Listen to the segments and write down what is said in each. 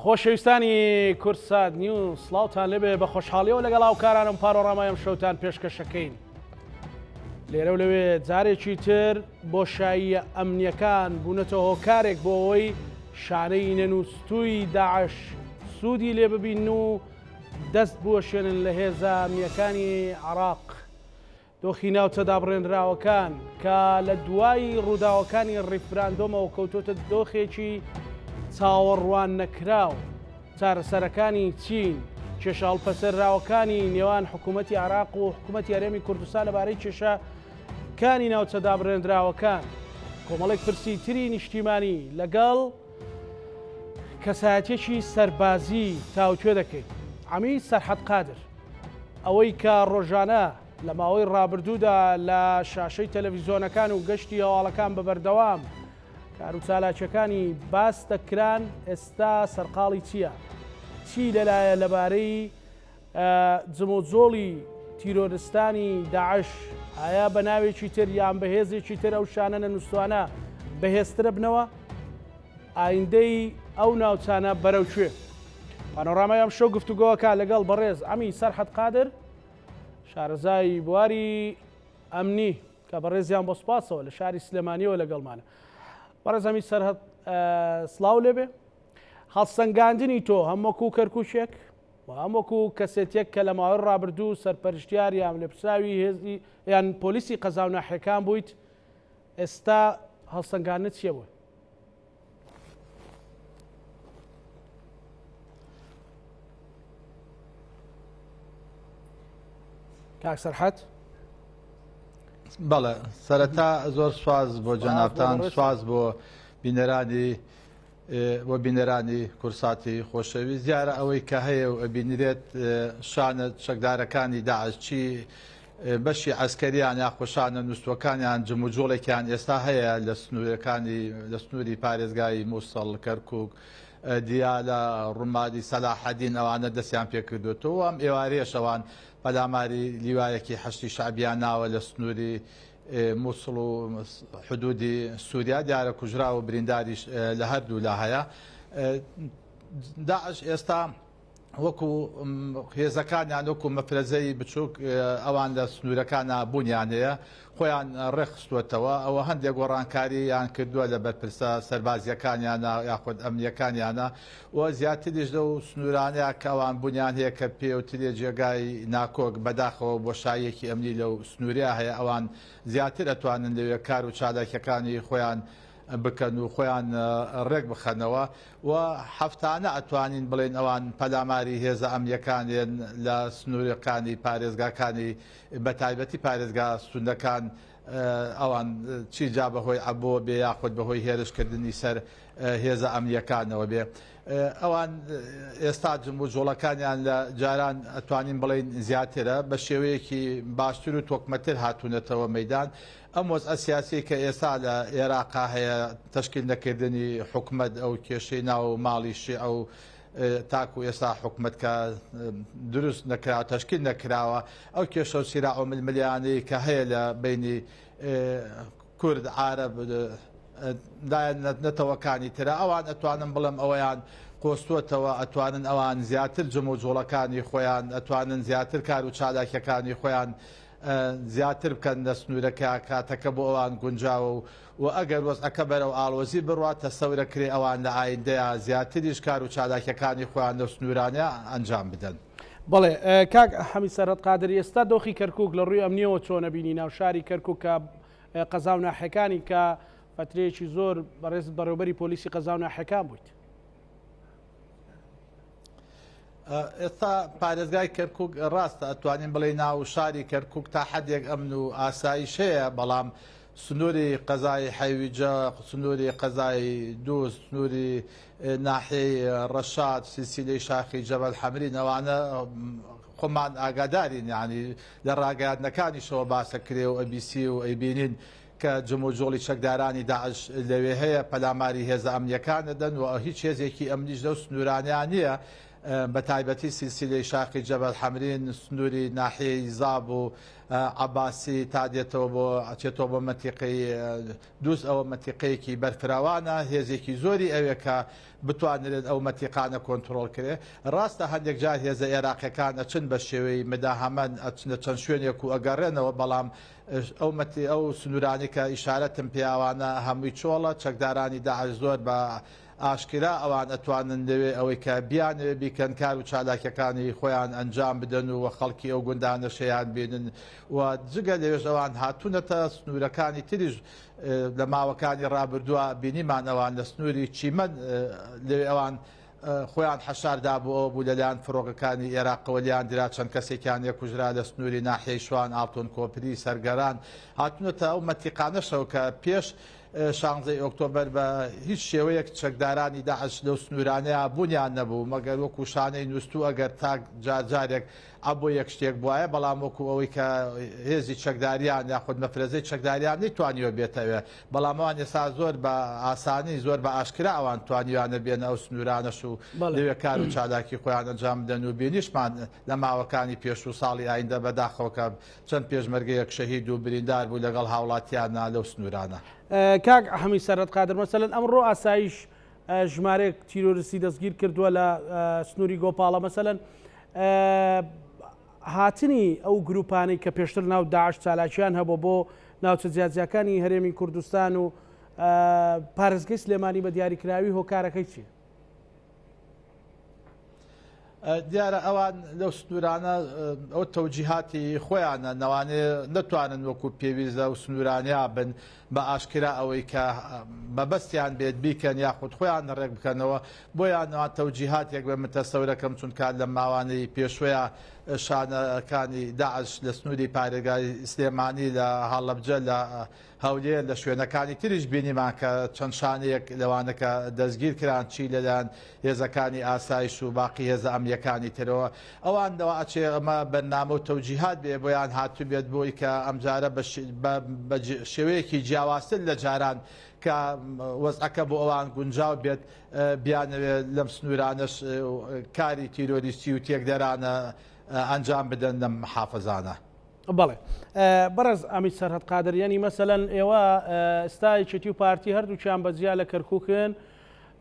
خۆشەویستانی کورسات نیوز سڵاوتان لەبێ بە خۆشحاڵیەوە لەگەڵ هاوکارانم پارۆڕامایم شەوتان پێشکەشەکەین. لێرە و لەوێ جارێکی تر بۆشاییە ئەمنیەکان بوونەتەوە هۆکارێک بۆ ئەوەی شانەی نەنووسووی داعش سوودی لێ ببین و دەست بوەشێنن لە هێزە ئەمنیەکانی عێراق. دۆخی ناو تەدابڕێنراوەکان کە لە دوای ڕووداوەکانی ڕیفراندۆمەوە کەوتۆتە دۆخێکی چاوەڕوان نەکراو چارەسەرەکانی چین کێشاڵپەسەرراوەکانی نێوان حکوومەتی عێراق و حکوومەتی هەرێمی کوردستان لەبارەی کێشەکانی ناو تەدابڕێنراوەکان کۆمەڵێک پرسی تری نیشتیمانی لەگەڵ کەسایەتێکی سەربازی تاوتوێ دەکەین. عەمی سەرحەد قادر ئەوەی کە ڕۆژانە لە ماوەی ڕابردوودا لە شاشەی تەلەڤیزۆنەکان و گەشتی هەواڵەکان بەبەردەوام کار و چالاکیەکانی باس دەکران ئێستا سەرقاڵی چییە؟ چی لەلایە لەبارەی جمۆجۆڵی تیرۆریستانی داعش؟ ئایا بە ناوێکی تر یان بەهێزێکی تر ئەو شانە نەنووسوانە بەهێزترە بنەوە؟ ئایندەی ئەو ناوچانە بەرەوکوێ؟ پانۆڕامای ئەم شەو گفتوگۆوەکە لەگەڵ بەڕێز ئەمی سەرحەد قادر شارەزای بواری ئەمنی کە بەڕێزیان بۆ سوپاسەوە لە شاری سلێمانیەوە لەگەڵمانە. بەڕێز ئەمی سەرحەد سڵاو لێبێ. هەڵسەنگاندنی تۆ هەموەکو کەرکووشێک و هەموەکو کەسێتێک کە لە ماوەی ڕابردوو سەرپەرشتیار یان لێپرساوی هێزی یان پۆلیسی قەزا و ناحیەکان بوویت، ئێستا هەڵسەنگاندنت چییە بووە؟ کاک سەرحەد؟ بەڵێ سەرەتا زۆر سواز بۆ جەنابتان، سواز بۆ بینەرانی کورساتی خۆشەویست. دیارە ئەوەی کە هەیە و ئەبینرێت شانە چەکدارەکانی داعش چی بەشی عەسکەریان یاخۆ شانە نووسوەکانیان جموجۆڵێکیان ئێستا هەیە لە سنووری پارێزگای مووسڵ، کەرکووک، دیالە، ڕوومادی، سەلاحەدین ئەوانە دەستیان پێکردوێتەوە. ئەم ئێوارەیەشەوان پەلاماری لیوایەکی حەشتی شعبیان ناوە لە سنووری مووسڵ و حدودی سووریا، دیارە کوژرا و برینداریش لە هەردوو لا هەیە. داعش ئێستا وەکو هێزەکانیان وەکو مەفرەزەی بچووک ئەوان لە سنوورەکانە بوونیان هەیە خۆیان ڕێخستوەتەوە. ئەوە هەندێک گۆڕانکارییان کردووە لە بەرپرسە سەربازیەکانیانە یاخود ئەمنیەکانیانە و زیاتریش لەو سنوورانەیە کە ئەوان بوونیان هەیە کە پێوترێ جێگای ناکۆک بەداخەوە بۆشاییەکی ئەمنی لەو سنووریا هەیە، ئەوان زیاتر ئەتوانن لەوێ کار و چالاکیەکانی خۆیان بکەن و خۆیان ڕێک بخەنەوە و هەفتانە ئەتوانین بڵێن ئەوان پەلاماری هێزە ئەمنیەکانیان لە سنوورەکانی پارێزگاکانی بەتایبەتی پارێزگا سوودەکان ئەوان چی جا بەهۆی ئەبۆ بێ یاخود بەهۆی هێرشکردنی سەر هێزە ئەمنیەکانەوە بێ. ئەوان ئێستا جموجۆڵەکانیان لە جاران ئەتوانین بڵێن زیاترە بە شێوەیەکی باشتر و تۆکمەتر هاتوونەتەوە مەیدان. ئەم وەزعە سیاسی کە ئێستا لە عێراقا هەیە تەشکیل نەکردنی حکومەت ئەو کێشەی ناو ماڵی شیعە و تاکو ئێستا حکومەت کە دروست نەکراوە تەشکیل نەکراوە، ئەو کێشە و سیراع و ململیانەی کە هەیە لە بینی کورد عارەب نەتەوەکانی ترە ئەوان ئەتوانن بڵێم ئەوەیان قۆستوەتەوە، ئەتوانن ئەوان زیاتر جموجۆڵەکانی خۆیان ئەتوانن زیاتر کار و چالاکیەکانی خۆیان زیاتر بکەن لە سنوورەکە کاتەکە بۆ ئەوان گونجاوە و ئەگەر وەزعەکە بەرەو ئاڵۆزی بڕواتە سەورەکرێ ئەوان لە ئایندەیە زیاتریش کار و چالاکیەکانی خۆیان لە سنوورانە ئەنجام بدەن. بەڵێ کاک هەمی سەرحەد قادر، ئێستا دۆخی کەرکووک لە ڕووی ئەمنیەوە چۆنە بینی؟ ناو شاری کەرکووک کە قەزا و ناحیەکانی کە فترەیەکی زۆر بەڕێز بەڕێوەبەری پۆلیسی قەزا و ناحیەکان بوویت. ئێستا پارێزگای کەرکووک ڕاستە ئەتوانین بڵێ ناو شاری کەرکووک تا حەدێک ئەمن و ئاسایش هەیە، بەڵام سنووری قەزای حەیویجە، سنووری قەزای دووس، سنووری ناحیەی ڕەشاد، سیلسیلەی شاخی جەبەل حەمرین ئەوانە خۆمان ئاگادارین، یعنی لە ڕاگەیاندنەکانیشەوە باسە کرێ و ئەبیسی و ئەیبینین کە جموجۆڵی چەکدارانی داعش لەوێ هەیە پەلاماری هێزە ئەمنیەکان دەدەن و هیچ هێزێکی ئەمنیش لەو سنوورانیان نییە بە تایبەتی سیلسیلەی شاخی جەبەل حەمرین، سنووری ناحیەی زاب و عباسی تا دێتەوە بۆ ئەچێتەوە بۆ مەتیقی دووس ئەوە مەتیقەیەکی بەرفراوانە هێزێکی زۆری ئەوێ کە بتوانرێت ئەو مەتیقانە کۆنتترۆل کرێ ڕاستە هەندێک جار هێزە عێراقیەکان ئەچن بە شێوەی مداهەمەن ئەچنە چەند شوێنێک و ئەگەڕێنەوە بەڵام ئەو سنوورانی کە ئیشارەتم پیاوانە هەمووی چۆڵە چەکدارانی داعش زۆر بە ئاشکرا ئەوان ئەتوانن لەوێ ئەوەی کە بیانوێ بیکەن کار و چالاکیەکانی خۆیان ئەنجام بدەن و خەڵکی ئەو گوندانە شەیان بێنن و جگە لەوێژ ئەوان هاتوونەتە سنوورەکانی تریژ لە ماوەکانی ڕابردووە بینیمان ئەوان لە سنووری چیمەن لەوێ ئەوان خۆیان حەشاردا بۆ ئەو بوو لەلایەن فڕۆگەکانی عێراقەوە لیان درا چەند کەسێکیان کوژرا لە سنووری ناحیەی شوان ئاڵتۆن کۆپری سەرگەران هاتوونەتە ئەو مەتیقانەشەوە کە پێش 16 ئۆکتۆبەر بە هیچ شێوەیەک چەکدارانی داعش لەو سنوورانەیە بوونیان نەبوو مەگەر وەکو شانەی نووسوو ئەگەر تا جارجارێک ئەبوو یەک شتێک بواە بەڵام وەکو ئەوەی کە هێزی چەکداریان یاخود مەفرەزەی چەکداریان نەیتوانیوە بێتەوێ بەڵام ئەوان ێستا زۆر بە ئاسانی زۆر بە ئاشکرا ئەوان توانیوانە بێنە ئەو سنوورانەش و لەوێ کار و چالاکی خۆیان ئەنجام بدەن و بینیشمان لە ماوەکانی پێش و ساڵی ئایندە بەداخەوە چەند پێشمەرگەیەک شەهید و بریندار بوو لەگەڵ هاوڵاتیانە لەو سنوورانە. کاک هەمی سەرەت قادر مەسەلەن ئەمڕۆ ئاسایش ژمارەیەک تیرۆریستی دەستگیر کردووە لە سنووری گۆپاڵە مەسەلەن هاتنی ئەو گروپانەی کە پێشتر ناو داعش چالاکیان هەبوو بۆ ناوچە جیاجیەکانی هەرێمی کوردستان و پارێزگای سلێمانی بە دیاریکراوی هۆکارەکەی چیە؟ دیارە ئەوان لەو سنوورانە ئەو تەوجیهاتی خۆیانە نەوانێ نەتوانن وەکو پێویستە و سنوورانیا بن بە ئاشکرا ئەوەی کە بەبەستیان بێت بیکەن یاخود خۆیان ڕێک بکەنەوە بۆیانەوە تەوجیهاتێک بە متەسەورەکەم چونکات لە ماوانەی پێشوەیە شانەکانی داعش لە سنووری پارێگای سلێمانی لە هەڵەبجە لە هەولێر لە شوێنەکانی تریش بینیمان کە چەند شانەیەک لەوانەکە دەستگیر کران چی لەلایەن هێزەکانی ئاسایش و باقی هێزە ئەمنیەکانی ترەوە ئەوانەوە ئەچێ ئەمە بەرنامە و تەوجیهات بێ بۆیان هاتوو بێت بۆی کە ئەمجارە بە شێوەیەکی جیاوازتر لە جاران کە وەزعەکە بۆ ئەوان گونجاو بێت بیانەوێت لەم سنوورانش کاری تیرۆریستی و تێکدەرانە ئەنجام بدەن لەم حافەزانە. بەڵێ بەڕێز ئەمی سەرهەد قادر ینی مەسەلەن ئێوە ئێستا یەکێتی و پارتی هەردووچیان بەجیا لە کەرکووکن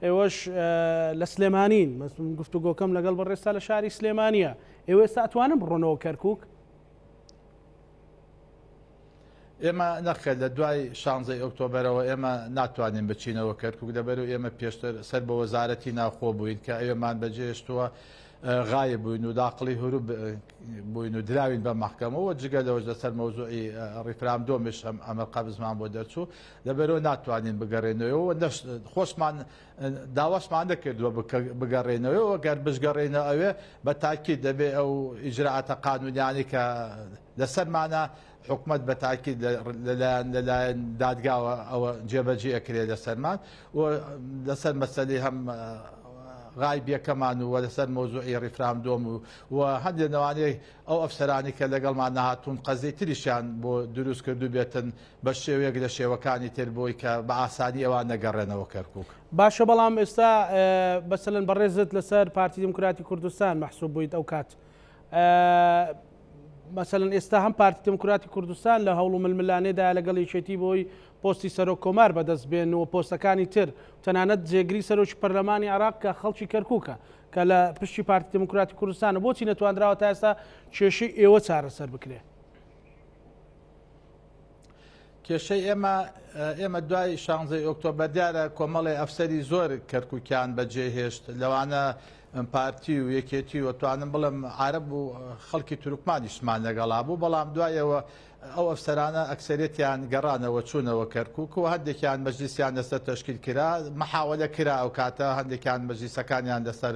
ئێوەش لە سلێمانین گفتوگۆکەم لەگەڵ بەڕێستا لە شاری سلێمانیە ئێوە ئێستا ئەتوانن بڕۆنەوە کەرکووک؟ ئێمە نەخێت لە دوای 16 ئۆکتۆبەرەوە ئێمە ناتوانین بچینەوە کەرکووک دەبەر و ئێمە پێشتر سەر بە وەزارەتی ناوخۆ بووین کە ئێوەمان بەجێشتووە غایە بووین و داقلی هەرو بووین و دراوین بە مەحکەمەوە جگە لەوەش لەسەر مەوزوعی ڕیفرامدۆمیش ئەمە قەبزمان بۆ دەرچوو لەبەرەوە ناتوانین بگەڕێنەوەیەوە خۆشمان داواشمان دەکردووە بگەڕێنەوەیەوە گەر بشگەڕێنە ئەوێ بە تاکید دەبێت ئەو ئیجراعاتە قانونیانی کە لەسەرمانە حکومت بە تاکید لەلایەن دادگاوە ئەوە جێبەجێ ئەکرێت لەسەرمان و لەسەر مەسەلەی هەم غای بیەکەمان و لەسەر مۆزوعی ڕیفرامدۆم و هەندێک نەوانەیە ئەو ئەفسەرانی کە لەگەڵمان نەهاتوون قەزەی تریشیان بۆ دروست کردو بێتن بە شێوەیەک لە شێوەکانی تر بۆی کە بە ئاسانی ئەوان نەگەڕێنەوە کەرکووک. باشە بەڵام ئێستا بەسەلەن بەڕێزت لەسەر پارتی دموکراتی کوردستان مەحسوب بوویت ئەو کات مەسەلەن ئێستا هەم پارتی دموکراتی کوردستان لە هەوڵ و ململانێدا لەگەڵ یەکێتی بۆی پۆستی سەرۆک کۆمار بەدەست بێن و پۆستەکانی تر تەنانەت جێگری سەرۆکی پەرلەمانی عێراق کە خەڵکی کەرکووکە کە لە پشتی پارتی دموکراتی کوردستانە بۆچی نەتوانراوە تا ئێستا کێشەی ئێوە چارەسەر بکرێ؟ کێشەی ئێمە دوای 16 ئۆکتۆبەر دیارە کۆمەڵی ئەفسەری زۆر کەرکووکیان بەجێهێشت لەوانە پارتی و یەکێتی وەتوانم بڵم عارەب و خەڵکی تورکمانیشمان لەگەڵا بوو بەڵام دوایەوە ئەو ئەفسەرانە ئەکسەرێتیان گەڕانەوە چوونەوە کەرکووک و هەندێکیان مەجلیسیان لەسەر تەشکیل کرا مەحاوەلە کرا ئەو کاتە هەندێکیان مەجلیسەکانیان لەسەر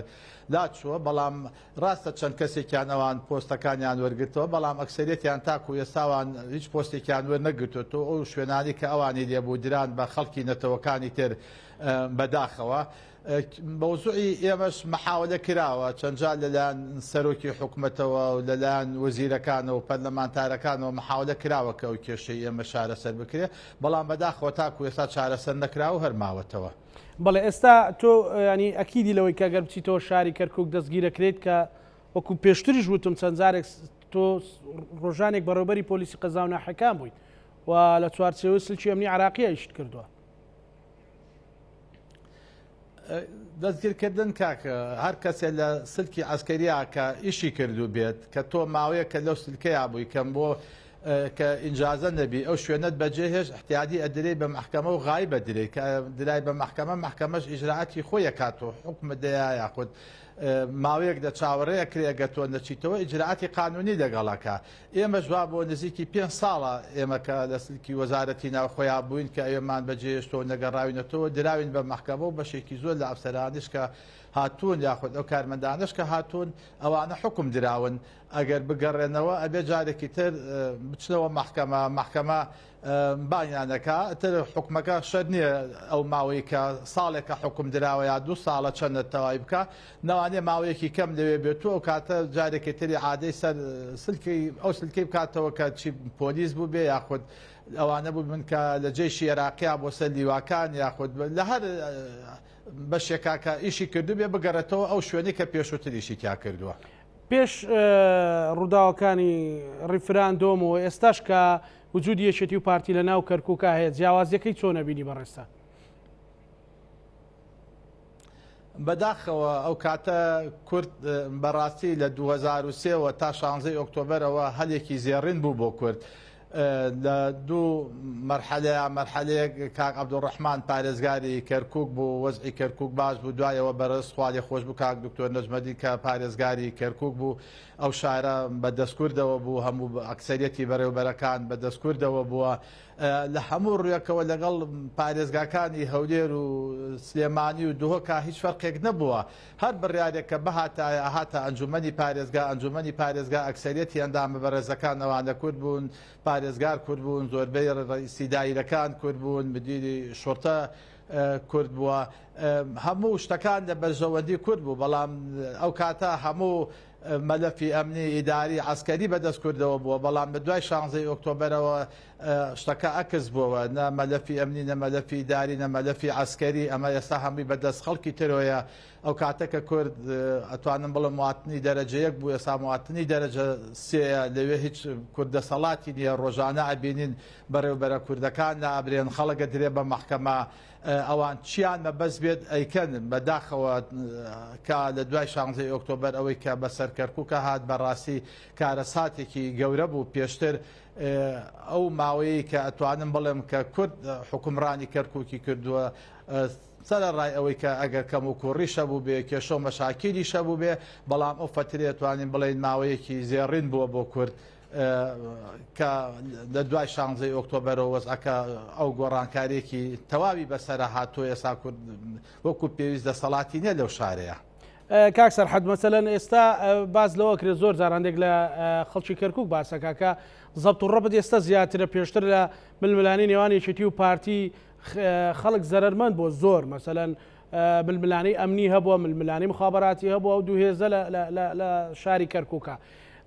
لاچووە بەڵام ڕاستە چەند کەسێکیان ئەوان پۆستەکانیان وەرگرتەوە بەڵام ئەکسەرێتیان تاکو ئێستاوان هیچ پۆستێکیان وەرنەگرتوێتەوە ئەو شوێنانی کە ئەوانی لێبوو دران بە خەڵکی نەتەوەکانی تر بەداخەوە مەوزوعی ئێمەش مەحاولە کراوە چەندجار لەلایەن سەرۆکی حکوومەتەوە و لەلایەن وەزیرەکانەوە و پەرلەمانتارەکانەوە مەحاولە کراوە کە ئەو کێشەی ئێمە چارەسەر بکرێت بەڵام بەداخەوە تاکو ئێستا چارەسەر نەکراوە هەرماوەتەوە. بەڵێ ئێستا تۆ ینی ئەکیدی لەوەی کە گەر بچیتەوە شاری کەرکووک دەستگیرەکرێت کە وەکو پێشتریش وتم چەند جارێک تۆ ڕۆژانێک بەڕێوەبەری پۆلیسی قەزا و ناحەکان بوویت و لە چوارچێوەی سلکی ئەمنی عراقی ئیشت کردووە. دەستگیرکردن کاکە هەر کەسێ لە سلکی عسکەریە کە ئیشی کردو بێت کە تۆ ماوەیە کە لەو سلکەیە بووی کەم بۆ کە ئینجازە نەبی ئەو شوێنت بەجێهێش احتیادی ئەدرێ بە محکەمە و غای بەدرێ کە درای بە محکەمە محکەمەش ئیجراعاتی خۆی کاتۆ حکم دەیە یاخود ماوەیەک دە چاوەڕەیە کرێگە تۆ نەچیتەوە ئیجراعاتی قانونی لەگەڵەکە. ئێمە ژوا بۆ نزیکی 5 ساڵە ئێمە کە لە سلکی وەزارەتی ناوخۆیان بووین کە ئێمان بەجێشتۆ نەگەڕاوینەتەوە دراوین بە محکەمە و بەشێکی زۆر لە ئەفسەرانش کە هاتوون یاخود ئەو کارمەندانش کە هاتوون ئەوانە حکم دراون ئەگەر بگەڕێنەوە ئەبێ جارێکی تر بچنەوە محکەمە بانیانەکە تر حکومەکە شەر نییە ئەو ماوەی کە ساڵێکە حکم دراوە یا 2 ساڵە چەندە تەواوی بکە نەوانێ ماوەیەکی کەم لەوێ بێت و ئەو کاتە جارێکی تری عادەی سەر ئەو سلکەی بکاتەوە کە چی پۆلیس بوو بێ یاخود ئەوانە بوو من کە لە جێشی عێراقیا بۆ سەر لیواکان یاخود لە هەر بەشێکا کە ئیشی کردو بێ بگەڕێتەوە ئەو شوێنی کە پێشووتریشی تیا کردووە. پێش ڕووداوەکانی ڕیفراندۆم و ئێستاش کە وجودی یەکێتی و پارتی لە ناو کەرکووکە هەیە جیاوازیەکەی چۆن نەبینی بەڕێستا؟ بەداخەوە ئەو کاتە کورد بەڕاستی لە 2023 تا 16 ئۆکتۆبەرەوە هەلێکی زێڕین بوو بۆ کورد. لە دوو مەرحەلەیەک کاک عەبدوڕەحمان پارێزگاری کەرکووک بوو وەزعی کەرکووک باش بوو دوایەوە بەڕێز خوا لێ خۆش بوو کاک دکتۆر نەجمەدی کە پارێزگاری کەرکووک بوو ئەو شارە بە دەستکوردەوە بوو هەموو ئەکسەریەتی بەڕێوەبەرەکان بە دەستکوردەوە بووە لە هەموو ڕوویەکەوە لەگەڵ پارێزگاکانی هەولێر و سلێمانی و دوهۆکا هیچ فەرقێک نەبووە هەر بڕیارێک کە بەهاتایە هاتە ئەنجومەنی پارێزگا ئەکسەریەتی ئەندامە بەڕێزەکانەوانە کورد بوون پارێزگار کورد بوون زۆربەی ڕئیسی دایرەکان کورد بوون مدیری شۆرتە کورد بووە هەموو شتەکان لە بەرژەوەندی کورد بوو بەڵام ئەو کاتە هەموو مەلەفی ئەمنی ئیداری عسکەری بەدەست کردەوە بووە بەڵام بە دوای 16 ئۆکتۆبەرەوە شتەکە ئەکس بووە نە مەلەفی ئەمنی نە مەلەفی ئیداری نە مەلەفی عسکەری ئەمە ئێستا هەمووی بەدەست خەڵکی ترۆیە ئەو کاتەکە کورد ئەتوانم بڵم مواتنی دەرەجە 1 بوو ئێستا مواتنی دەرەجە 3 لەوێ هیچ کوردەسەڵاتی نییە ڕۆژانە ئەبینین بەڕێوەبەرە کوردەکان نابرێن خەڵکە درێ بە محکەمە ئەوان چیان مەبەست بێت ئەیکەن بەداخەوە کە لە دوای 16 ئۆکتۆبەر ئەوەی کە بەسەر کەرکووکە هات بەڕاستی کارەساتێکی گەورە بوو پێشتر ئەو ماوەیە کە ئەتوانم بڵێم کە کورد حکومڕانی کەرکووکی کردووە سەرڕای ئەوەی کە ئەگەر کەم و کوڕیشە بوو بێ کێشە و مەشاکیلیشە بوو بێ بەڵام ئەو فترێ توانین بڵێن ماوەیەکی زێڕین بووە بۆ کورد کە لە دوای 16 ئۆکتۆبەرەوە وەزعەکە ئەو گۆڕانکاریێکی تەواوی بەسەرە هاتووە ئێستا کورد وەکو پێویست دەسەڵاتی نیە لەو شارەیە. کاک سەرحەد مەسەلەن ئێستا باز لەوە کرێت زۆر جارانێک لە خەڵکی کەرکووک باسەکە کە زەبت و ڕەبت ئێستا زیاترە پێشتر لە ململانی نێوان یەکێتی و پارتی خەڵک زەرمەند بۆ زۆر مەسەلەن ململانەی ئەمنی هەبووە ململانی مخابەراتی هەبووە و دووهێزە لە شاری کەرکووکە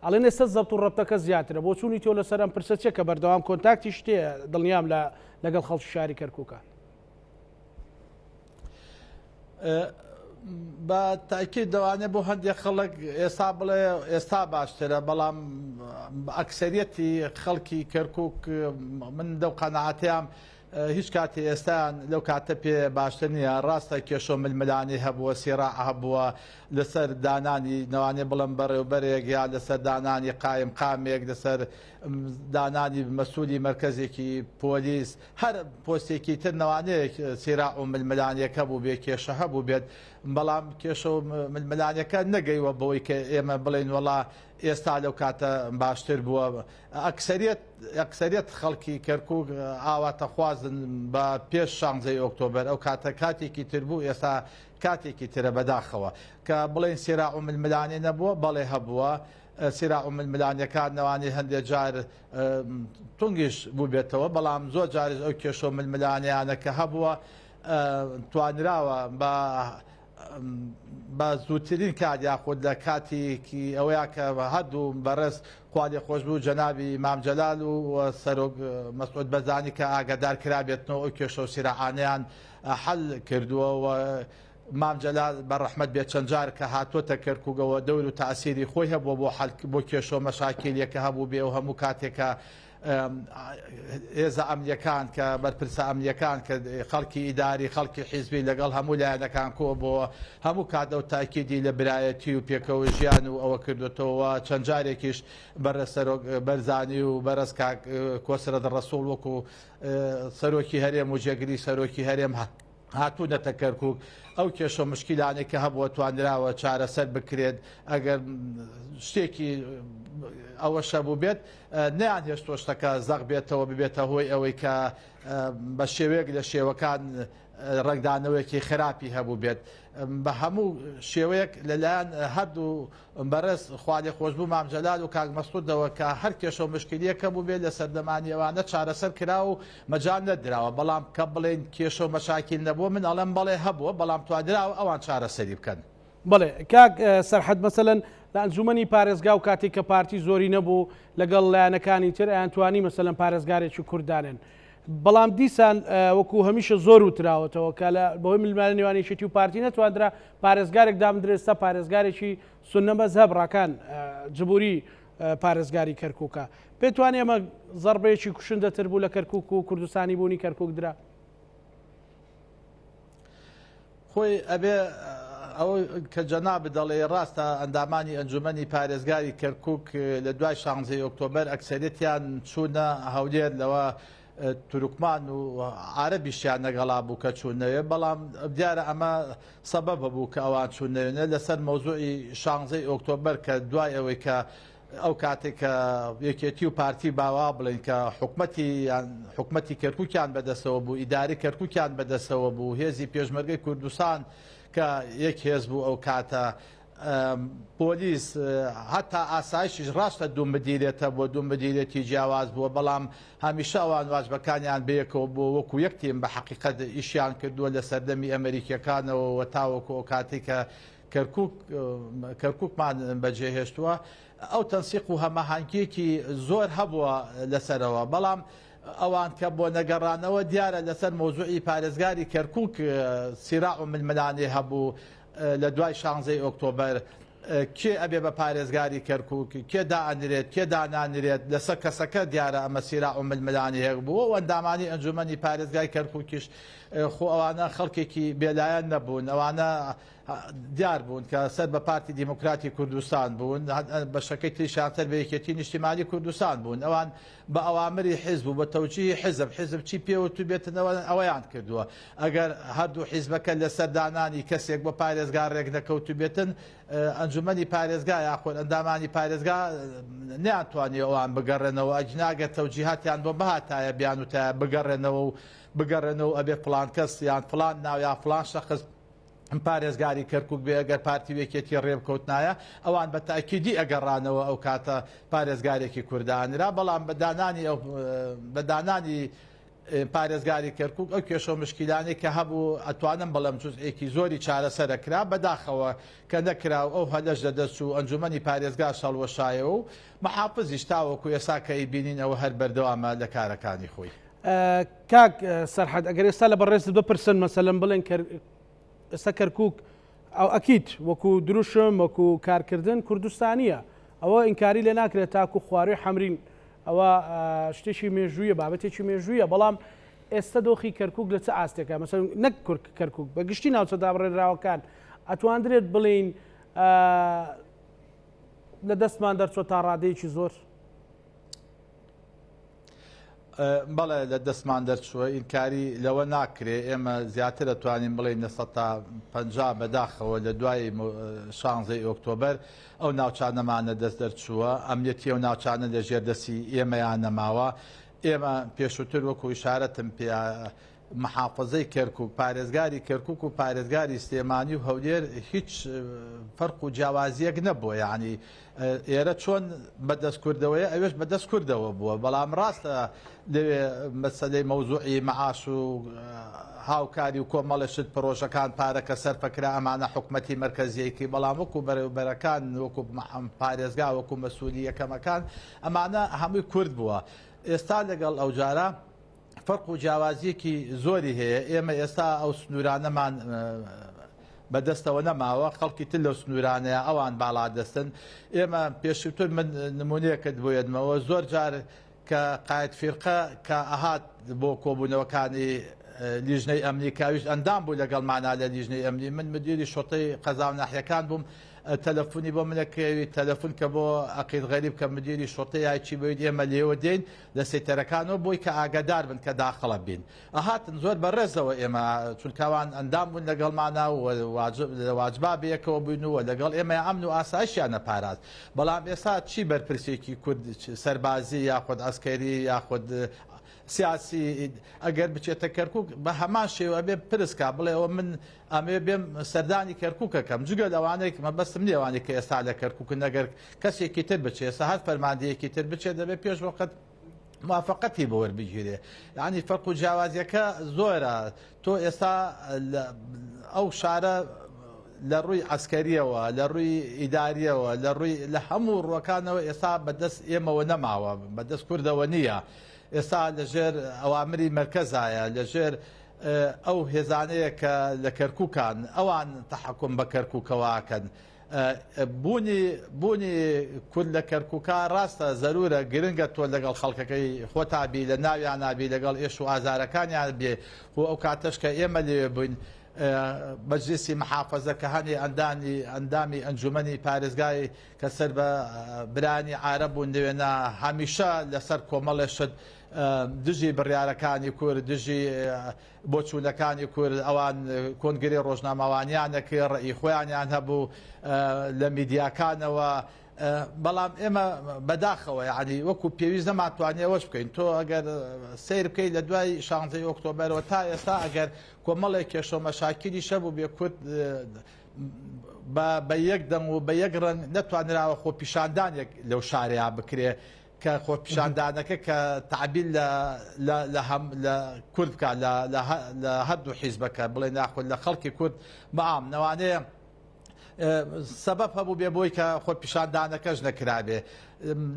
ئەڵێن ئێستا زەبت و ڕەبتەکە زیاترە بۆ چوونی تۆ لەسەر ئەم پرسە چێ کە بەردەوام کۆنتاکتی شتەیە دڵنیام لەگەڵ خەڵکی شاری کەرکووکە. بە تاکید دەوانێت بۆ هەندێک خەڵک ئێستا بڵێ ئێستا باشترە بەڵام ئەکسەریەتی خەڵکی کەرکووک من دەو قەنەعەتیام هیچ کاتی ئێستان لەو کاتە پێ باشتر نییە ڕاستە کێشۆ ململانی هەبووە سیراع هەبووە لەسەر دانانی نەوانێ بڵم بەڕێوبەرێک یا لەسەر دانانی قایم قامێک لەسەر دانانی مەسوولی مرکزێکی پۆلیس هەر پۆستێکی تر نەوانەیە سیراع و ململانیەکە بوو بێ کێشە هەبوو بێت بەڵام کێشە و ململانیەکە نەگەیوە بەوەی کە ئێمە بڵێن وەڵا ئێستا لەو کاتە باشتر بووە ئەکسەریەت خەڵکی کەرکووک ئاواتە خوازن بە پێش 16 ئۆکتۆبەر ئەو کاتە کاتێکی تر بوو ئێستا کاتێکی ترە بەداخەوە کە بڵێن سیراع و ململانی نەبووە بەڵێ هەبووە سیراع و ململانیەکان نەوانی هەندێک جار تونگیش بوو بێتەوە بەڵام زۆر جارش ئەو کێشە و ململانیانە کە هەبووە توانراوە بە زووترین کات یاخود لە کاتێکی ئەوەیە کە هەردوو بەڕێز خوالێ خۆش بوو جەنابی مام جەلال و سەرۆک مەسعود بەزانی کە ئاگادار کرابێتنەوە ئەو کێشە و سیراعانیان حەل کردووە مامجلال بەڕەحمەت بێت چەند جار کە هاتوۆتە کەرکووکەوە دەور و تاسیری خۆی هەبووە بۆ کێشۆ مەشاکیلێکە هەبوو بێ و هەموو کاتێکە هێزە ئەمنیەکان کە بەرپرسە ئەمنیەکان کە خەڵکی ئیداری خەڵکی حیزبی لەگەڵ هەموو لایەنەکان کۆ بۆ هەموو کاتە و تاکیدی لە برایەتی و پێکەوە ژیان و ئەوە کردوێتەوە چەند جارێکیش بەرزانی و بەرز کۆسرە ڕەسوڵ وەکو سەرۆکی هەرێم و جێگری سەرۆکی هەرێم هاتوونەتە کەرکووک ئەو کێشە مشکیلانێک کە هەبووە توانراوە چارەسەر بکرێت ئەگەر شتێکی ئەوەشە بوو بێت نیان هێشتۆ شتەکە زەق بێتەوە ببێتە هۆی ئەوەی کە بە شێوەیەک لە شێوەکان ڕنگدانەوەیەکی خراپی هەبوو بێت بە هەموو شێوەیەک لەلایەن هەردوو بەرز خوالێ خۆشببوو مامجەلال و کاک مەسعودەوە کە هەر کێشە و مشکلیەکە بوو بێت لە سەردەمانی ئەوانە چارەسەر کرا و مەجال نەدراوە بەڵام کە بڵێن کێشە و مەشاکیل نەبووە من ئەڵێم بەڵێ هەبووە بەڵام توانراوە ئەوان چارەسەری بکەن. بڵێ کاک سەرحەد مەسەلەن لە ئەنجومەنی پارێزگا و کاتێک کە پارتی زۆری نەبوو لەگەڵ لایەنەکانی تر ئەیان توانی مەسەلەن پارێزگارێکی کوردانن بەڵام دیسان وەکو هەمیشە زۆر وتراوەتەوە کە بەهۆی ملمانە نێوانیشێتی و پارتی نەتواندرا پارێزگارێک دامدرێستا پارێزگارێکی سونە مەزهەب ڕاکان جبوری پارێزگاری کەرکووکە پێتوانێ ئەمە زەربەیەکی کوشندەتر بوو لە کەرکووک و کوردستانی بوونی کەرکووک درا خۆی ئەبێ ئەوە کە جەناب دەڵێ ڕاستە ئەندامانی ئەنجومەنی پارێزگاری کەرکووک لە دوای 16 ئۆکتۆبەر ئەکسەرێتیان چوونە هەولێر لەوە تورکمان و عربیشیان نەگەڵا بوو کە چوونەوێ بەڵام دیارە ئەمە سەبەب بوو کە ئەوان چوونەوێنە لەسەر مەوزوعی 16 ئۆکتۆبەر کە دوای ئەوەی کە ئەو کاتێک کە یەکێتی و پارتی باوا بڵین کە حکومەتی کەرکووکیان بەدەستەوە بوو ئیداری کەرکووکیان بەدەستەوە بوو هێزی پێشمەرگەی کوردستان کە یەک هێز بوو ئەو کاتە پۆلیس هەتا ئاسایشیش ڕاستە دوو مدیرێتە بۆ دوو مدیرێتی جیاواز بووە بەڵام هەمیشە ئەوان واجبەکانیان بەیەکەوە بۆ وەکو یەکتیم بە حەقیقەت ئیشیان کردووە لە سەردەمی ئەمریکیەکانەوە تاوەکو ئەو کاتی کە کەرکووکمان بەجێهێشتووە ئەو تەنسیق و هەماهانگیەکی زۆر هەبووە لەسەرەوە بەڵام ئەوان کە بۆ نەگەڕانەوە دیارە لەسەر مۆزوعی پارێزگاری کەرکووک سیراع و ململانێ هەبوو لە دوای 16 ئۆکتۆبەر کێ ئەبێ بە پارێزگاری کەرکووک کێ دائەنرێت کێ دانانرێت لەسەر کەسەکە دیارە ئەمە سیراع و ململانی هەیە بووە و ئەندامانی ئەنجومەنی پارێزگای کەرکووکیش خۆ ئەوانە خەڵکێکی بێلایەن نەبوون ئەوانە دیار بوون کە سەر بە پارتی دیموکراتی کوردستان بوون بە شەکەی تریشانتر بە یەکێتی نیشتیمانی کوردستان بوون ئەوان بە ئەوامری حیزب و بە تەوجیهی حیزب چی پێوە تو بێتنەوە ئەوەیان کردووە ئەگەر هەردوو حیزبەکە لەسەر دانانی کەسێک بە پارێزگار ڕێک نەکەوتو بێتن ئەنجومەنی پارێزگا یاخۆن ئەندامانی پارێزگا نەیانتوانی ئەوان بگەڕێنەوە ئەجناگە تەوجیهاتیان بۆ بەهاتایە بیان وتە بگەڕێنەوە ئەبێ فلان کەس یان فلان ناو یا فلان شەخص پارێزگاری کەرکووک بێ ئەگەر پارتی وێکێتی ڕێبکەوتنایە ئەوان بە تاکیدی ئەگەڕانەوە ئەو کاتە پارێزگارێکی کوردانرا بەڵام بەدانانی پارێزگاری کەرکووک ئەو کێشە مشکیلانی کە هەبوو ئەتوانم بەڵام جزئێکی زۆری چارەسەرەکرا بەداخەوە کە نەکراو ئەو هەلەش دەدەست و ئەنجومەنی پارێزگا شەڵوەشایەوە و محافزیش تاوەکو ئێستا کە بینینەوە هەر بەردەوامە لە کارەکانی خۆی. کاک سەرحەد ئەگەر ئێستا لە بەڕێز بپرسن مەسەلەن بڵێن ئێستا کەرکووک ئەو ئەکیت وەکو دروشم وەکو کارکردن کوردستانیە ئەوە ئینکاری لێ ناکرێت تاکو خواروی حەمرین ئەوە شتێکی مێژوویە بابەتێکی مێژوویە بەڵام ئێستا دۆخی کەرکووک لە چه ئاستێکە مەسەن نەک کەرکووک بە گشتی ناوچە دابڕێنراوەکان ئەتواندرێت بڵین لە دەستمان دەرچۆ تا ڕادەیەکی زۆر بەڵێ لە دەستمان دەرچووە ئینکاری لەوە ناکرێ ئێمە زیاتر دەتوانین بڵێن لە 150 بەداخەوە لە دوای 16 ئۆکتۆبەر ئەو ناوچانەمانە دەست دەرچووە ئەمنیەتی ئەو ناوچانە لە ژێردەسی ئێمەیان نەماوە ئێمە پێشووتر وەکو ئیشارەتم پێ محافظەی کەرکووک پارێزگاری کەرکووک و پارێزگاری سلێمانی و هەولێر هیچ فەرق و جیاوازیەک نەبووە یعنی ئێرە چۆن بەدەستکردەوەی ئەوێش بەدەستکردەوە بووە بەڵام ڕاستە لەوێ مەسەلەی مەوزوعی مەعاش و هاوکاری و کۆمەڵەشت پرۆژەکان پارەکە سەرفەکرا ئەمانە حکومەتی مەرکەزیەکی بەڵام وەکو بەرەوبەرەکان وەکو پارێزگا وەکو مەسئولی یەکەمەکان ئەمانە هەمووی کورد بووە ئێستا لەگەڵ ئەو جارە فەرق و جیاوازیەکی زۆری هەیە ئێمە ئێستا ئەو سنوورانەمان بەدەستەوە نەماوە خەڵکی تر لەو سنوورانەیە ئەوان باڵا دەستن ئێمە پێشتر من نمونەیەکت بۆیەدمەوە زۆر جار کە قایەت فیرقە کە ئەهات بۆ کۆبوونەوەکانی لیژنەی ئەمریکاویش ئەندام بوو لەگەڵمانە لە لیژنەی ئەمنی من مدیری شۆتەی قەزا و ناحیەکان بووم تەلەفۆنی بۆ منەکەوی تەلەفۆن کە بۆ عەقیل غەریب کە مدیری شۆتەی یاچی بەوەی ئێمە لێوە دێن لە سێتەرەکانەوە بۆی کە ئاگادار بن کە داخەڵە بین ئەهاتن زۆر بەڕێزەوە ئێمە چونکەوان ئەندام بوون لەگەڵمانە واجبا بەیەکەوە بووینەوە لەگەڵ ئێمە ئەمن و ئاسایشیان نەپاراست بەڵام ئێستا چی بەرپرسێکی کورد سەربازی یاخود ئەسکەری یاخود سیاسی ئەگەر بچێتە کەرکک بە هەمان شێوە بێ پرسکا بڵێەوە من ئەمێ بێم سەردانی کەرککەکەم جگە لەوانەیە مەبەستم نیەوانی کە ئێستا لە کەرککن نەگەر کەسێکی تر بچێت سەهات فەرماندەیەکی تر بچێت دەبێت پێش وەقت موافقەتی بە وەربگیرێ یعنی فەرق و جیاوازیەکە زۆرە تۆ ئێستا ئەو شارە لە ڕووی عسکەریەوە لە ڕووی ئیداریەوە لە ڕووی لە هەموو ڕوەکانەوە ئێستا بەدەست ئێمەوە نەماوە بەدەست کوردەوە نییە ئێستا لەژێر ئەوامری مرکزایە لەژێر ئەو هێزانەیە کە لە کەرکووکان ئەوان تەحکم بە کەرکووکەواکەن بوونی کورد لە کەرکووکە ڕاستە زەرورە گرنگە تۆ لەگەڵ خەڵکەکەی خۆتابی لە ناویان نابی لەگەڵ ئێش و ئازارەکانیان بێ بۆ ئەو کاتەش کە ئێمە لێ بووین مەجلیسی محافەزە کە هەنێ ئەندامی ئەنجومەنی پارێزگای کە سەر بە برانی عارەب بوون دەوێنە هەمیشە لەسەر کۆمەڵێشت دژی بڕیارەکانی کورد دژی بۆچوونەکانی کورد ئەوان کۆنگرێ ڕۆژنامەوانیانەکە ڕێی خۆیانیان هەبوو لە میدیاکانەوە بەڵام ئێمە بەداخەوە یعنی وەکو پێویست نەماتوانێوەش بکەین تۆ ئەگەر سیر بکەیت لە دوای 16 ئۆکتۆبەرەوە تا ئێستا ئەگەر کۆمەڵێک کێشە مەشاکیلی شەبوو بێ کورد بە یەک دەنگ و بە یەک ڕەنگ نەتوانراوە خۆ پیشاندانێک لەو شارەیە بکرێ کە خۆ پیشاندانەکە کە تعبیل لە کورد بکە لە هەردوو حیزبەکە بڵێ ناخۆن لە خەڵکی کورد بەعام نەوانەیە سەبەب هەبوو بێ بۆی کە خۆ پیشاندانەکەش نەکرابێ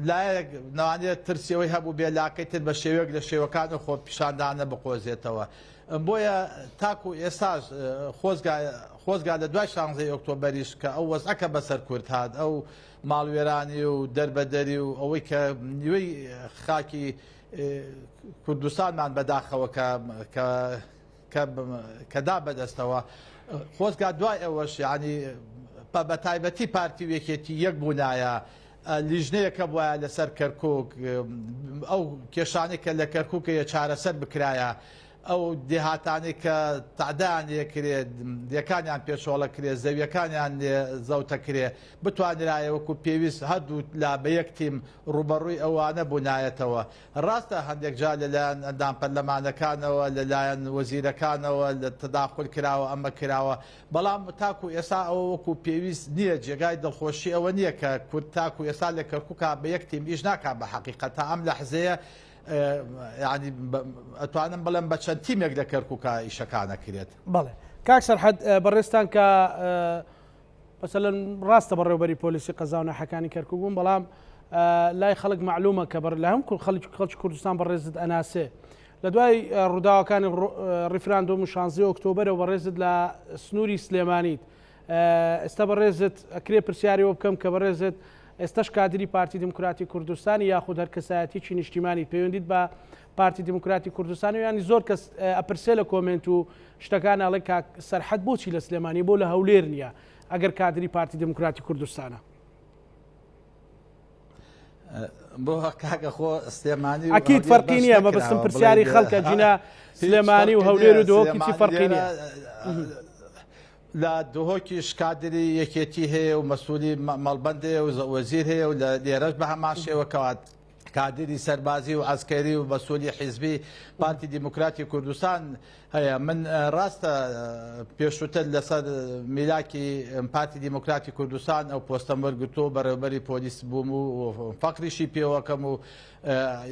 لایەک نەوانێت ترسیەوەی هەبوو بێ لاکەی تر بە شێوەیەک لە شێوەکان و خۆ پیشاندانە بقۆزێتەوە بۆیە تاکو ئێساش خۆزگا لە دوای 16 ئۆکتۆبەریش کە ئەو وەزعەکە بەسەر کورد هات ئەو ماڵوێرانی و دەربەدەری و ئەوەی کە نیوەی خاکی کوردستانمان بەداخەوە کەدا بەدەستەوە خۆزگا دوای ئەوەش ینی بە تایبەتی پارتی وێکێتی یەک بوونایە لیژنەیەکە بواە لەسەر کەرکک ئەو کێشانێک کە لە کەرککە چارەسەر بکرایە ئەو دێهاتانی کە تعدایان لێکرێت دیەکانیان پێشۆڵە کرێ زەویەکانیان زەوتە کرێ بتوانرایە وەکو پێویست هەردوو لا بە یەک تیم ڕوبەڕووی ئەوانە بوونایەتەوە ڕاستە هەندێک جا لەلایەن ئەندام پەرلەمانەکانەوە لەلایەن وەزیرەکانەوە لە تەداخل کراوە ئەمە کراوە بەڵام تاکو ئێستا ئەوە وەکو پێویست نییە جێگای دڵخۆشی ئەوە نییە کە کورد تاکو ئێستا لە کەرکووکە بە یەک تیم ئیش ناکات بە حەقیقەتە ئەم لەحزەیە ینی ئەتوانم بڵێم بە چەند تیمێک لە کەرکووکە ئیشەکانەکرێت بەڵێ کاک سەرحەد بەڕێستان کە مەسەلەن ڕاستە بەڕێوەبەری پۆلیسی قەزا و ناحەکانی کەرکووک بوون بەڵام لای خەڵک معلومە کە بەر لە هەم خەڵکی کوردستان بەڕێزت ئەناسێ لە دوای ڕووداوەکانی ڕیفراندۆم و 16 ئۆکتۆبەرەوە بەڕێزت لە سنووری سلێمانیت ئێستا بەڕێزت ئەکرێ پرسیاریەوە بکەم کە بەڕێزت ئێستاش کادری پارتی دموکراتی کوردستانی یاخود هەر کەسایەتیی نیشتیمانی پەیوەندیت بە پارتی دموکراتی کوردستان و ینی زۆر کەس ئەپرسێ لە کۆمنت و شتەکان ئەڵێ کاک سەرحەد بۆچی لە سلێمانی بۆ لە هەولێر نییە ئەگەر کادری پارتی دموکراتی کوردستانە بۆ کاکە خۆ سلێمانی ئەکید فەرقی نییە مەبەستم پرسیاری خەڵکە جینە سلێمانی و هەولێر و دۆکی چی فەرقی نییە لە دهۆکی شکادری یەکێتی هەیە و مەسئولی مەڵبەندێ و وەزیر هەیە و لە لێرەش بە هەمان شێوە کەوات کادری سەربازی و ئەسکەری و مەسئولی حیزبی پارتی دیموکراتی کوردستان هەیە من ڕاستە پێشووتر لەسەر میلاکی پارتی دیموکراتی کوردستان ئەو پۆستەم وەرگرتۆ بەڕێوەبەری پۆلیس بووم و فەقریشی پێوەکەم و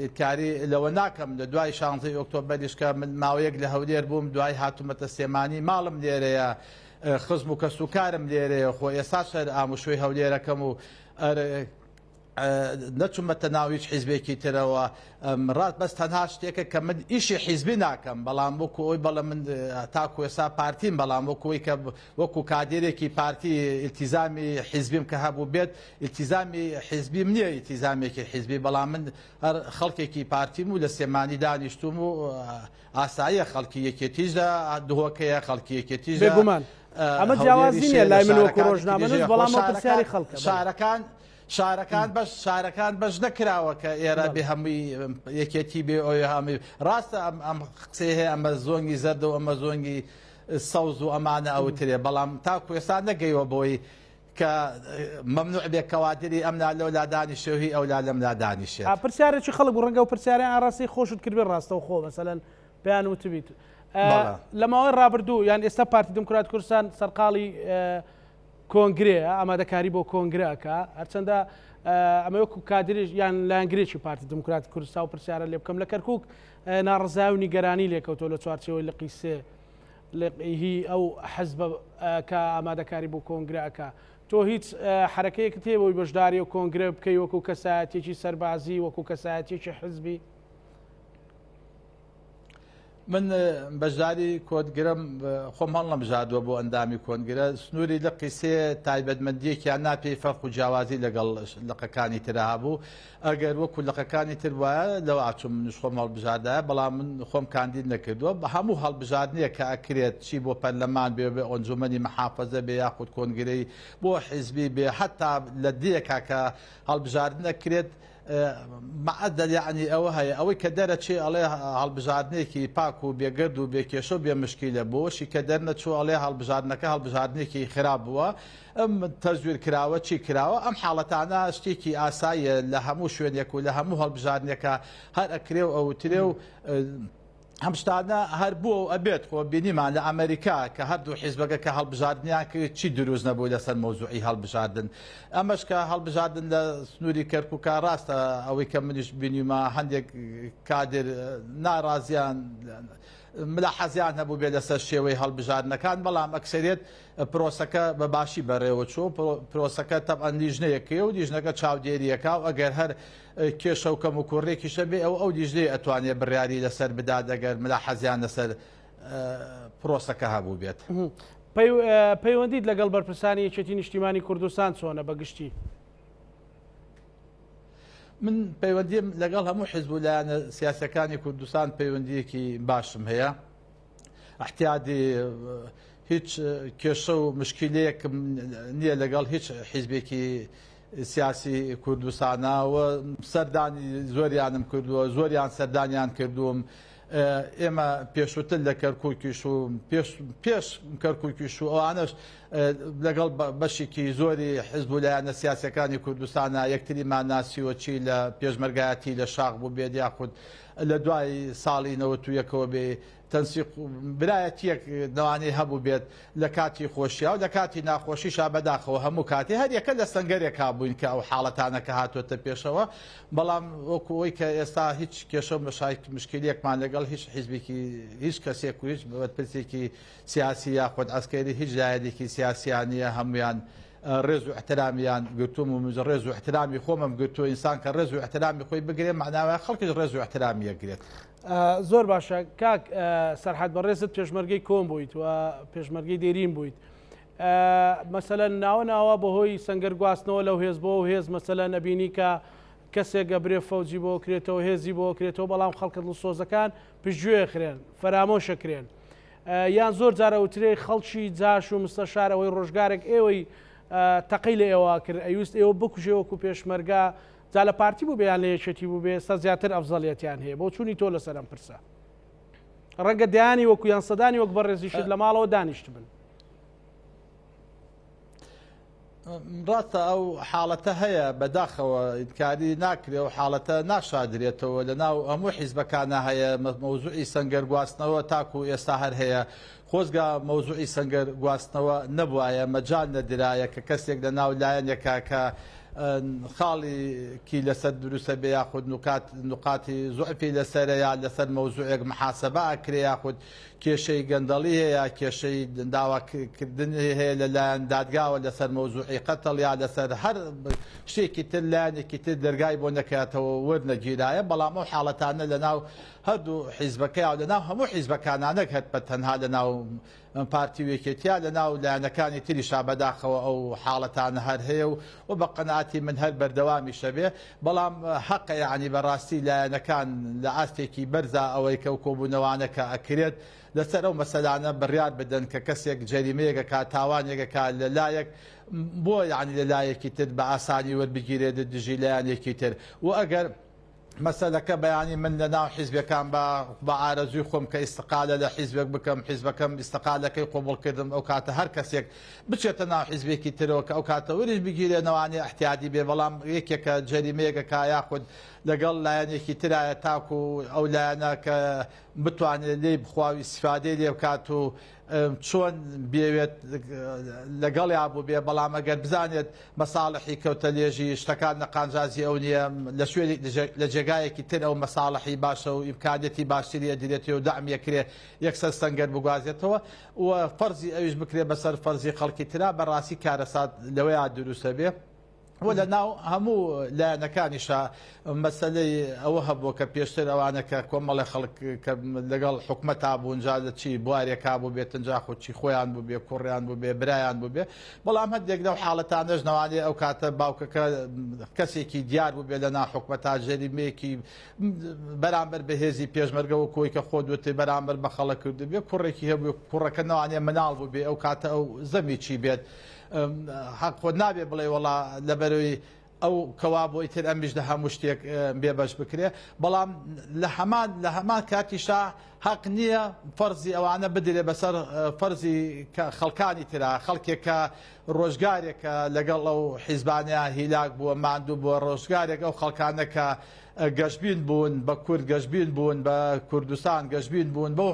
ئیدکاری لەوە ناکەم لە دوای 16 ئۆکتۆبەریش کە من ماوەیەک لە هەولێر بووم دوای هاتوومەتە سلێمانی ماڵم لێرەیە خزم و کەسوکارم لێرەیە خۆ ئێستا سەر ئاموشوی هەولێرەکەم و نەچوومەتە ناو هیچ حیزبێکی ترەوە ڕات بەس تەنها شتێکە کە من ئیشی حیزبی ناکەم بەڵام وەکو ئەوی بەڵێ من تاکو ئێستا پارتیم بەڵام وەکوی کە وەکو کادێرێکی پارتی ئیلتیزامی حیزبیم کە هەبوو بێت ئیلتیزامی حیزبیم نییە ئیلتیزامێکی حیزبی بەڵام من هەر خەڵکێکی پارتیم و لە سێمانی دانیشتوم و ئاساییە خەڵکی یەکێتیشدا دهۆکەیە خەڵکی یەکێتیش بێگومان ئەمە جیاوازی نیە لای من وەکو ڕۆژنامەنووس بەڵام پرسیاری خەڵکە شارەکان بەش نەکراوە کە ئێرە بێ هەمووی یەکێتی بێ ئەوی هەمووی ڕاستە ئەم قسەی هەیە ئەمە زۆنگی زەرد و ئەمە زۆنگی سەوز و ئەمانە ئەوترێ بەڵام تاکو ئێستا نەگەیوە بۆی کە مەمنوع بێ کەوادری ئەمنا لەولا دانیشتوی ئەولا لەملا دانیشێت پرسیارێکی خەڵک بوو ڕەنگە و پرسیاریان ئاڕاستی خۆشت کردبێ ڕاستەو خۆ مەسەلەن پێیان وتبیت لە ماوەی ڕابردوو یان ئێستا پارتی دموکرات کوردستان سەرقاڵی کۆنگرێ ئامادەکاری بۆ کۆنگرەکە هەرچەندە ئەمە وەکو کادریش یان لایەنگرێکی پارتی دموکراتی کوردستان و پرسیارە لێ بکەم لە کەرکووک ناڕزای و نیگەرانی لێکەوتۆ لە چوارچەوەی لقی سێ هی ئەو حەزبە کە ئامادەکاری بۆ کۆنگرەکە تۆ هیچ حرەکەیەکت هەیە بۆی بەشداری و کۆنگرە بکەی وەکو کەسایەتێکی سەربازی وەکو کەسایەتێکی حزبی من بەشداری کۆنگرەم خۆم هەڵ نەبژاردووە بۆ ئەندامی کۆنگرە سنووری لە قیسێ تایبەتمەندیەکیان ناپێی فەرق و جیاوازی لەگەڵ لقەکانی ترا هەبوو ئەگەر وەکو لقەکانی تر وایە لەو ئاچوم منش خۆم هەڵبژاردایە بەڵام من خۆم کاندید نەکردووە بە هەموو هەڵبژاردنیە کە ئەکرێت چی بۆ پەرلەمان بێ بێ ئۆنجومەنی مەحافەزە بێ یاخود کۆنگرەی بۆ حیزبی بێ حتا لە دیەکە کە هەڵبژاردن ئەکرێت معدل یعنی ئەوە هەیە ئەوەی کە دەرەچێ ئەڵێ هەڵبژاردنێکی پاک و بێگرد و بێکێشە و بێ مشکیلە بۆشی کە دەرنەچوو ئەڵێ هەڵبژاردنەکە هەڵبژاردنێکی خراپ بووە ئەم تەزویر کراوە چی کراوە ئەم حاڵەتانە شتێکی ئاساییە لە هەموو شوێنێک و لە هەموو هەڵبژاردنێکە هەر ئەکرێ و ئەوترێ و ئەم شتانە هەر بووە و ئەبێت خۆ بینیمان لە ئەمریکا کە هەردوو حیزبەکە کە هەڵبژاردنیان کرد چی دروست نەبوو لەسەر مۆزوعی هەڵبژاردن ئەمەش کە هەڵبژاردن لە سنووری کەرکووکە ڕاستە ئەوەی کە منیش بینیمە هەندێک کادر ناڕازیان ملاحەزیان هەبوو بێ لەسەر شێوەی هەڵبژاردنەکان بەڵام ئەکسەرێت پرۆسەکە بەباشی بەڕێوە چوو پرۆسەکە تەبعەن لیژنەیەکێ و لیژنەکە چاودێریەکە و ئەگەر هەر کێشە و کەم و کوڕێکیشە بێ ئەو لیژنەیە ئەتوانێت بڕیاری لەسەر بدات ئەگەر ملاحەزیان لەسەر پرۆسەکە هەبوو بێت پەیوەندیت لەگەڵ بەرپرسانی یەکێتی نیشتیمانی کوردستان چۆنە بەگشتی من پەیوەندیم لەگەڵ هەموو حیزب و لایەنە سیاسەکانی کوردستان پەیوەندیەکی باشم هەیە احتیادی هیچ کێشە و مشکلەیەکم نییە لەگەڵ هیچ حیزبێکی سیاسی کوردستانەوە سەردانی زۆریانم کردووە زۆریان سەردانیان کردووم ئێمە پێشووتر لە کەرکووکیش و پێش کەرکووکیش و ئەوانش لەگەڵ بەشێکی زۆری حیزب و لایەنە سیاسەکانی کوردستانە یەکتریمان ناسیوە چی لە پێشمەرگایەتی لە شاخ بوو بێت یاخود لە دوای ساڵی 91ەوە بێ تەنسیق برایەتیەک نەوانەی هەبوو بێت لە کاتی خۆشییا و لە کاتی ناخۆشیشا بەداخەوە هەموو کاتی هەر یەکە لە سنگەرێک بووین کە ئەو حاڵەتانە کە هاتوۆتە پێشەوە بەڵام وەکوەوەی کە ئێستا هیچ کێشە و مشکلەکمان لەگەڵ هیچ حیزبێکی هیچ کەسێک و هیچ بەدپرسێکی سیاسی یاخود ئەسکەری هیچ لایەنێکی سیاسیانیە هەمویان ڕێز و احترامیان گرتوم و ڕێز و احترامی خۆمم گرتو ئینسان کە ڕێز و احترامی خۆی بگرێ معناوە خەڵکیش ڕێز و احترامی یەکگرێت زۆر باشە کاک سەرحەد بەڕێزت پێشمەرگەی کۆم بوویت و پێشمەرگەی دێرین بوویت مەسەلەن ناوە بەهۆی سەنگەر گواستنەوە لەو هێز بۆ و هێز مەسەلەن نەبینی کە کەسێک گەبرێ فەوجی بۆ کرێتەوە هێزی بۆ کرێتەوە بەڵام خەڵکت سۆزەکان پشتگوێ خرێن فەرامۆشەکرێن یان زۆر جارە وترێ خەڵکی جاش و مستەشارەوەی ڕۆژگارێک ئێوەی تەقی لە ئێوە کرد ئەویست ئێوە بکوژێوەکو پێشمەرگا جا لە پارتی بوو بێیان لە یەکێتی بوو بێ ستا زیاتر ئەفزەڵیەتیان هەیە بۆ چوونی تۆ لەسەرم پرسە ڕەنگە دیانی وەکو یان سەدانی وەک بەڕێزیشت لە ماڵەوە دانیشت بن ڕاتە ئەو حاڵەتە هەیە بەداخەوە ئینکاری ناکرێ و حاڵەتە ناشادرێتەوە لە ناو هەموو حیزبەکانە هەیە مەوزوعی سەنگەر گواستنەوە تاکو ئێستا هەر هەیە خۆزگا مەوزوعی سەنگەر گواستنەوە نەبووایە مەجال نەدرایە کە کەسێک لە ناو لایەنێکە کە خاڵێکی لەسەر دروستە بێ یاخود نقاتی زوعفی لەسەرە یا لەسەر مەوزوعێک محاسبە ئەکرێ یاخود کێشەی گەندەڵی هەیە کێشەی داواکردن هەیە لەلایەن دادگاوە لەسەر مەوزوعی قەتڵ یا لەسەر هەر شتێکی تر لایەنێکی تر دەرگای بۆ نەکاتەوە وەرنەگیرایە بەڵام ئەو حاڵەتانە لەناو هەردوو حیزبەکەی و لەناو هەموو حیزبەکانانەک هەت بە تەنها لەناو پارتی وێکێتیا لەناو لایەنەکانی تریشا بەداخەوە ئەو حاڵەتانە هەر هەیە و بە قەناعەتی من هەر بەردەوامی شەبێ بەڵام حەقە یعنی بەڕاستی لایەنەکان لە ئاستێکی بەرزە ئەوەی کە و کۆبوونەوانە کە ئەکرێت لەسەر ئەو مەسەلانە بڕیار بدەن کە کەسێک جەریمەیەکە کا تاوانێکە کا لەلایەک بۆ یعنی لەلایەکی تر بە ئاسانی وەربگیرێت دژی لایەنێکی تر و ئەگەر مەسەلەکە بەیانی من لەناو حیزبەکان بە ئارەزوی خۆم کە ئیستقالە لە حیزبێک بکەم حیزبەکەم ئیستقالەکەی قۆبڵکردم ئەو کاتە هەر کەسێک بچێتە ناو حیزبێکی ترەوە کە ئەو کاتە وریش بگیرێنەوەوانێ احتیاطی بێ بەڵام یەکێکە جەریمەیەکە کا یاخود لەگەڵ لایەنێکی ترایە تاکو ئەو لایەنە کە بتوانێت لێی بخواوی استفادەی لێ بکات و چۆن بێوێت لەگەڵ یا بوو بێ بەڵام ئەگەر بزانێت مەساڵحی کەوتە لێژی شتەکان نەقانجازی ئەو نییە لە جێگایەکی تر ئەو مەساڵحی باشە و ئیمکانێتی باشتریە دێتێ و دەعمیەکرێ یەکسەر سەنگەر بگوازێتەوە و فەرزی ئەویش بکرێ بەسەر فەرزی خەڵکی ترا بەڕاستی کارەسات لەوەیە دروستە بێ و لەناو هەموو لایەنەکانیشە مەسەلەی ئەوە هەبووە کە پێشتر ئەوانە کە کۆمەڵی خەڵک کە لەگەڵ حکومەتا بوون جا لە چی بوارێکا بوو بێتنجا خۆچی خۆیان بوو بێ کوڕیان بوو بێ برایان بوو بێ بەڵام هەندێک لەو حاڵەتانەش نەوانێ ئەو کاتە باوکەکە کەسێکی دیار بوو بێ لەناو حکومەتا جەریمەیەکی بەرامبەر بەهێزی پێشمەرگەوە کۆی کە خۆ دوێتی بەرامبەر بە خەڵک کردو بێ کوڕێکی هەبوو کوڕەکە نەوانێ مناڵ بوو بێ ئەو کاتە ئەو زەمی چی بێت حق خۆ نابێ بڵێ وڵا لەبەرەوەی ئەو کەوا بۆی تر ئەمیش لە هەموو شتێک بێبەش بکرێ بەڵام لە هەمان کاتیشا حق نییە فەرزی ئەوانە بدرێ بەسەر فەرزی خەڵکانی ترا خەڵکێکە ڕۆژگارێکە لەگەڵ ئەو حیزبانیا هیلاک بووە ماندوو بووە ڕۆژگارێک ئەو خەڵکانەکە گەشتبین بوون بە کورد گەشتبین بوون بە کوردستان گەشتبین بوون بۆ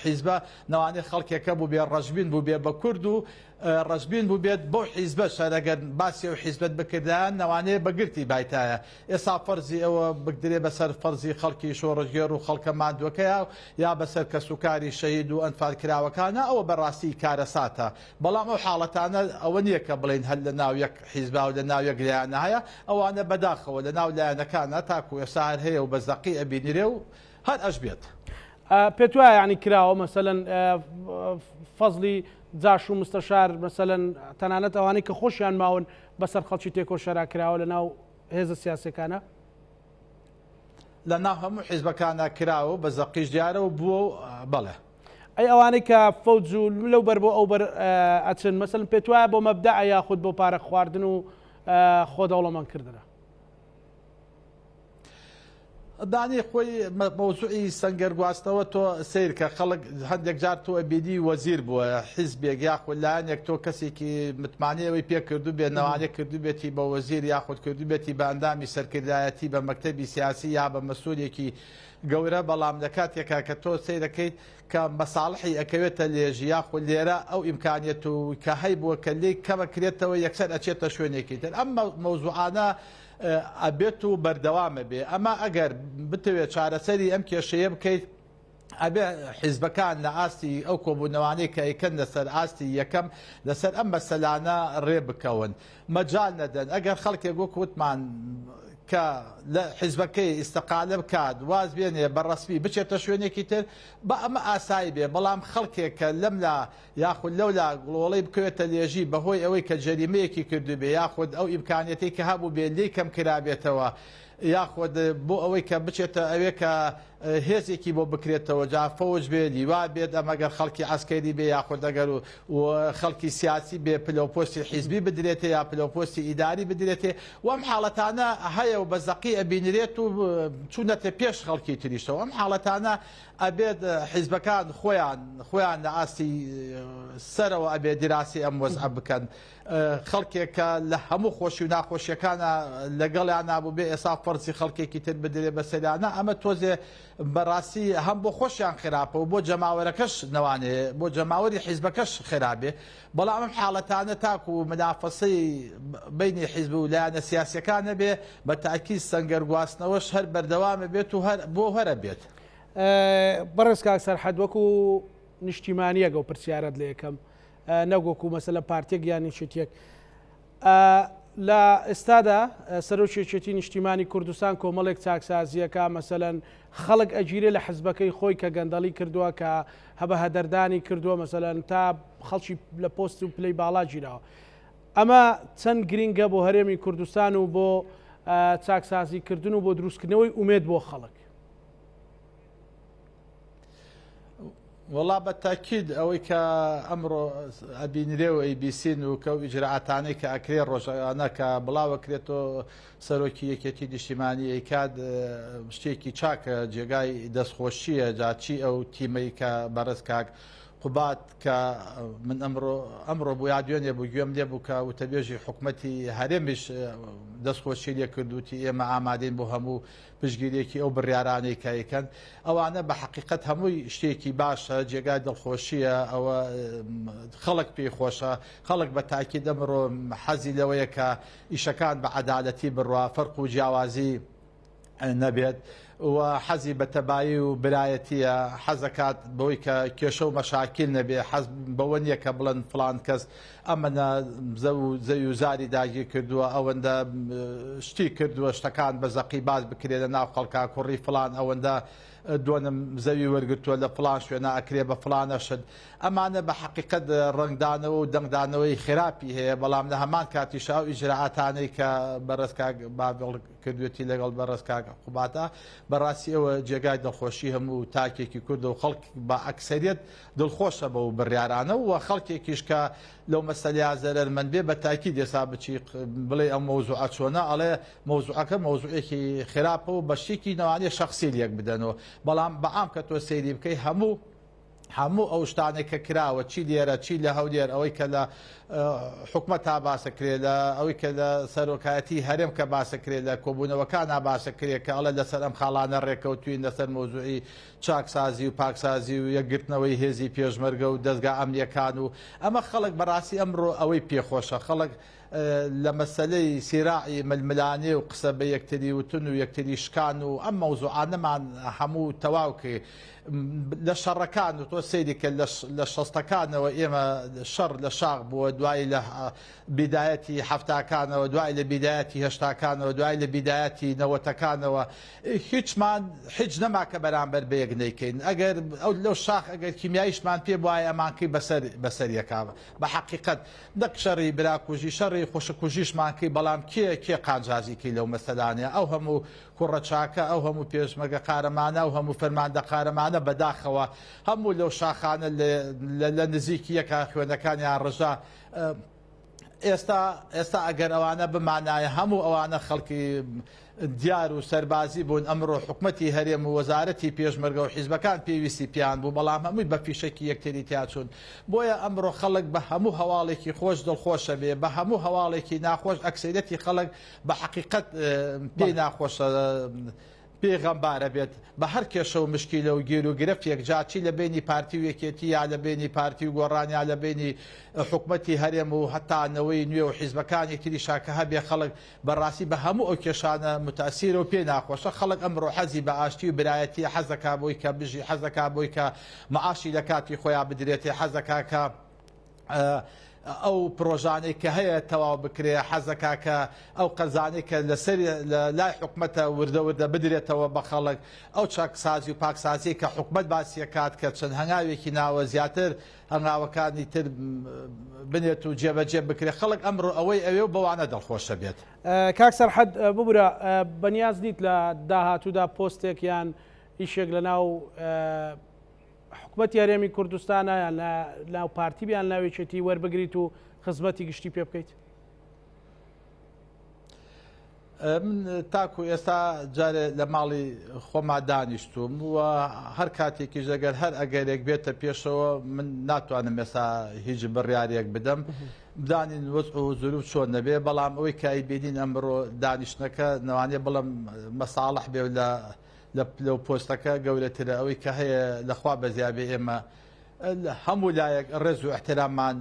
حیزبە نەوانێت خەڵکێکە بوو بێ ڕەشبین بوو بێ بە کورد و ڕەشبین بوو بێت بۆ حیزبە شەرەگەر باسی و حیزبەت بکردیان نەوانەیە بەگرتی بایتایە ئێستا فەرزی ئەوە بگدرێ بەسەر فەرزی خەڵکی شۆڕژگێر و خەڵکە ماندووەکەیە یا بەسەر کەسوکاری شەهید و ئەنفالکراوەکانە ئەوە بەڕاستی کارەساتە بەڵام ئەو حاڵەتانە ئەوە نییە کە بڵین هەر لە ناو یەک حیزبا و لە ناو یەک لایەنە هەیە ئەوانە بەداخەوە لە ناو لایەنەکانە تاکو ئێستا هەر هەیە و بەزەقی ئەبینیرێ و هەر ئەش بێت پێت وایە یعنی کراوە مەسەلەن فەزلی جاش و مستەشار مەسەلەن تەنانەت ئەوانەی کە خۆشیان ماون بەسەر خەڵکی تێکۆ شەرا کراوە لە ناو هێزە سیاسەکانە لە ناو هەموو حیزبەکانە کراوە بە زەقیش دیارە و بووە بەڵێ ئەی ئەوانەی کە فەوج و لەو بەر بۆ ئەو بەر ئەچن مەسەلەن پێت وایە بۆ مەبدەعە یاخود بۆ پارە خواردن و خۆ دەوڵەمەندکردنە دانی خۆی مەوزوعی سەنگەر گواستنەوە تۆ سیر کە خەڵک هەندێک جار تۆ ئەبیدی وەزیر بووە حیزبێک یاخود لایەنێک تۆ کەسێکی متمانەوەی پێ کردو بێت نەوانێ کردو بێتی بە وەزیر یاخود کردو بێتی بە ئەندامی سەرکردایەتی بە مەکتەبی سیاسی یا بە مەسئولێکی گەورە بەڵام لە کاتێکا کە تۆ سیرەکەیت کە مەساڵحی ئەکەوێتە لێژی یاخود لێرە ئەو ئیمکانیەت و کە هەیبووە کە لێی کەمەکرێتەوە یەکسەر ئەچێتە شوێنێکی تر ئەم مەوزوعانە ئەبێت و بەردەوامە بێ ئەمە ئەگەر بتوێت چارەسەری ئەم کێشەیە بکەیت ئەبێ حیزبەکان لە ئاستی ئەو کۆبوونەوانەی کە ئەیکەن لەسەر ئاستی یەکەم لەسەر ئەم مەسەلانە ڕێ بکەون مەجال نەدەن ئەگەر خەڵکێک وەک وتمان کە لە حیزبەکەی ئیستقالە بکات واز بێنێ بەڕەسمی بچێتە شوێنێکی تر بە ئەمە ئاسایی بێ بەڵام خەڵکێک کە لەم لا یاخود لەولا گڵۆڵەی بکەوێتە لێژی بەهۆی ئەوەی کە جەریمەیەکی کردو بێ یاخود ئەو ئیمکانیەتی کە هەبوو بێ لێی کەم کرابێتەوە یاخود بۆ ئەوەی کە بچێتە ئەوێ کە هێزێکی بۆ بکرێتەوە جا فەوج بێ لیوا بێت ئەمەگەر خەڵکی عسکەری بێ یاخود ئەگەر و خەڵکی سیاسی بێ پلەپۆستی حیزبی بدرێتێ یا پلەپۆستی ئیداری بدرێتێ و ئەم حاڵەتانە هەیە و بە زەقی ئەبینرێت و چوونەتە پێش خەڵکی تریشەوە ئەم حاڵەتانە ئەبێت حیزبەکان خۆیان لە ئاستی سەرەوە ئەبێ دیراسی ئەم وەزع بکەن خەڵکێکە لە هەموو خۆشی و ناخۆشیەکانە لەگەڵیان نابوو بێ ئێستا فەرزی خەڵکێکی تر بدرێ بەسەریانە ئەمە تۆزێ بەڕاستی هەم بۆ خۆشیان خراپە و بۆ جەماوەرەکەش نەوانێ بۆ جەماوەری حیزبەکەش خراپێ بەڵام ئەم حاڵەتانە تاکو و منافەسەی بینی حیزب و لایەنە سیاسیەکانە بێ بە تاکید سەنگەرگواستنەوەش هەر بەردەوامە بێت و بۆ هەرە بێت. بەڕێز کاک سەرحەد وەکو نیشتیمانیەکە و پرسیارەت لە یەکەم نەگوەکو مەسەلە پارتێک یانی شتێک لە ئێستادا سەرۆکێتی نیشتیمانی کوردستان کۆمەڵێک چاکسازیەکە مەسەلەن خەڵک ئەگیرێ لە حزبەکەی خۆی کە گەندەڵی کردووە کە هەبە هەدەردانی کردووە مەسەلەن تا خەڵکی لە پۆست و پلەی باڵا گیراوە. ئەمە چەند گرینگە بۆ هەرێمی کوردستان و بۆ چاکسازیکردن و بۆ دروستکردنەوەی ئومێد بۆ خەڵک. وڵا بە تاکید ئەوەی کە ئەمڕۆ ئەبینرێ و ئەیبیسین و کە و ئیجرعاتانەی کە ئەکرێ ڕۆژانە کە بڵاوەکرێتەوە سەرۆکی یەکێتی نیشتیمانی ئەیکاد شتێکی چاکە جێگای دەستخۆشیە جاچی ئەو تیمەی کە بەڕێز کاک قوبات کە من ئەمڕۆ بۆ یادوێنێ بوو گوێم لێ بوو کە وتەبێژی حکوومەتی هەرێمیش دەستخۆشی لێ کردوتی ئێمە ئامادەین بۆ هەموو پشگیرێکی ئەو بڕیارانەی کایکەن ئەوانە بە حقیقت هەمووی شتێکی باشە جێگای دڵخۆشیە ئەوە خەڵک پێی خۆشە خەڵک بە تاکید ئەمڕۆ حەزی لەوەیە کە ئیشەکان بە عەدالەتی بڕوا فەرق و جیاوازی نەبێت و حەزی بە تەبایی و برایەتیە حەزەکات بەوەی کە کێشە و مەشاکیل نەبێ حەز بەوە نییە کە بڵێن فڵان کەس ئەمەە زەوی و زاری داگیر کردووە ئەوەندە شتی کردووە شتەکان بە زەقی باز بکرێت لە ناو خەڵکا کوڕی فڵان ئەوەندە دوێنم زەوی وەرگتووە لە فڵان شوێنە ئەکرێ بە فڵانە شت ئەمانە بە حقیقت ڕنگدانەوە و دەنگدانەوەی خراپی هەیە بەڵام لە هەمان کاتیشا و ئیجرعاتانەی کە بەڕێزکاک بابڵ کردوێتی لەگەڵ بەڕێزکاک قوباتە بەڕاستی ئەوە جێگای دڵخۆشی هەموو تاکێکی کورد و خەڵک بە ئەکسەریەت دڵخۆشە بە و بڕیارانە و خەڵکێکیش کە لەو مەسەلیا زەرەرمەند بێ بە تاکی دێسا بچی بڵێ ئەم مەوزوعە چۆنە ئەڵێ مەوزوعەکە مەوزوعێکی خراپە و بەشتێکی نەوانێ شەخسی لێک بدەنەوە بەڵام بەعام کە تۆ سەیری بکەی هەموو ئەو شتانێک کە کراوە چی لێرە چی لە هەولێر ئەوەی کە لە حکومەت تا باسەکرێ لە ئەوەی کە لە سەرۆکایەتی هەرێم کە باسەکرێ لە کۆبوونەوەکان ناباسەکرێ کە ئەڵە لەسەر ئەم خاڵانە ڕێکەوتوین لەسەر مۆزوعی چاکسازی و پاکسازی و یەکگرتنەوەی هێزی پێشمەرگە و دەستگا ئەمنیەکان و ئەمە خەڵک بەڕاستی ئەمڕۆ ئەوەی پێخۆشە خەڵک لە مەسلەی سیراعی ململانێ و قسە بە یەکتری وتن و یەکتری شکان و ئەم مەوزوعانەمان هەموو تەواوکێ لە شەڕەکان و تۆ سەیری کە لە شەستەکانەوە ئێمە شەڕ لە شاغ بووە دوای لە بیدایەتی هەفتاکانەوە دوای لە بیدایەتی هەشتاکانەوە دوای لە بیدایەتی نەوەتەکانەوە هیچمان هیچ نەماکە بەرامبەر بە یەک نەیکەین ئەگەر ئەو لەو شاخ ئەگەر کیمیاییشمان پێ وایە ئەمانکەی بەسەریەکاوە بە حەقیقەت نەک شەڕی براکوژی شەڕی خۆشەکوژیشمانکەی بەڵام کێ قانجازیکەی لەو مەسەلانەیە ئەو هەموو کوڕەچاکە ئەو هەموو پێشمەرگە قارەمانە و هەموو فەرماندە قارەمانە بەداخەوە هەموو لەو شاخانە لە نزیکی یەکە خوێنەکانیان ڕژا ئێستا ئەگەر ئەوانە بمانایە هەموو ئەوانە خەڵکی دیار و سەربازی بوون ئەمڕۆ حکومەتی هەرێم و وەزارەتی پێشمەرگە و حیزبەکان پێویستی پیان بوو بەڵام هەمووی بە فیشەکی یەکتری تیاچوون بۆیە ئەمڕۆ خەڵک بە هەموو هەواڵێکی خۆش دڵخۆشە بێ بە هەموو هەواڵێکی ناخۆش ئەکسەرەتی خەڵک بە حەقیقەت پێی ناخۆشە پێغەمبارە بێت بە هەر کێشە و مشکیلە و گیر و گرفتێک جاچی لە بینی پارتی و یەکێتی یا لە بینی پارتی و گۆڕانیا لە بینی حکومەتی هەرێم و هەتانەوەی نوێ و حیزبەکانی تری شاکە هەبێ خەڵک بەڕاستی بە هەموو ئەو کێشانە متاسیرە و پێ ناخۆشە خەڵک ئەمڕۆ حەزی بە ئاشتی و برایەتی حەزەکا بۆی کە بژی حەزەکا بۆی کە مەعاشی لە کاتی خۆیان بدرێتێ حەزەکا کە ئەو پرۆژانەی کە هەیە تەواو بکرێ حەزەکا کە ئەو قەرزانەی کە لەسەر لای حکومەتە وردە بدرێتەوە بە خەڵک ئەو چاکسازی و پاکسازی کە حکومەت باسیە کات کە چەند هەنگاوێکی ناوە زیاتر هەنگاوەکانی تر بنێت و جێبەجێ بکرێت خەڵک ئەمڕۆ ئەوەی و بەوانە دڵخۆشە بێت. کاک سەرحەد ببورە بەنیاز نیت لە داهاتوودا پۆستێک یان ئیشێک لە ناو حکومەتی هەرێمی کوردستانە یان ناو پارتی بیان ناوێچێتی وەربگریت و خزمەتی گشتی پێ بکەیت؟ من تاکو ئێستا جارێ لە ماڵی خۆما دانیشتوم و هەر کاتێکی ژەگەر هەر ئەگەرێک بێتە پێشەوە من ناتوانم ئێستا هیچ بڕیارێک بدەم بدانین وەزع و زروف چۆن نەبێ بەڵام ئەوەی کای بینین ئەمڕۆ دانیشتنەکە نەوانێ بڵم مەساڵح بێ لە لەو پۆستەکە گەورەترە ئەوەی کە هەیە لەخوا بەزیابێ ئێمە هەموو لایەک ڕێز و احترامان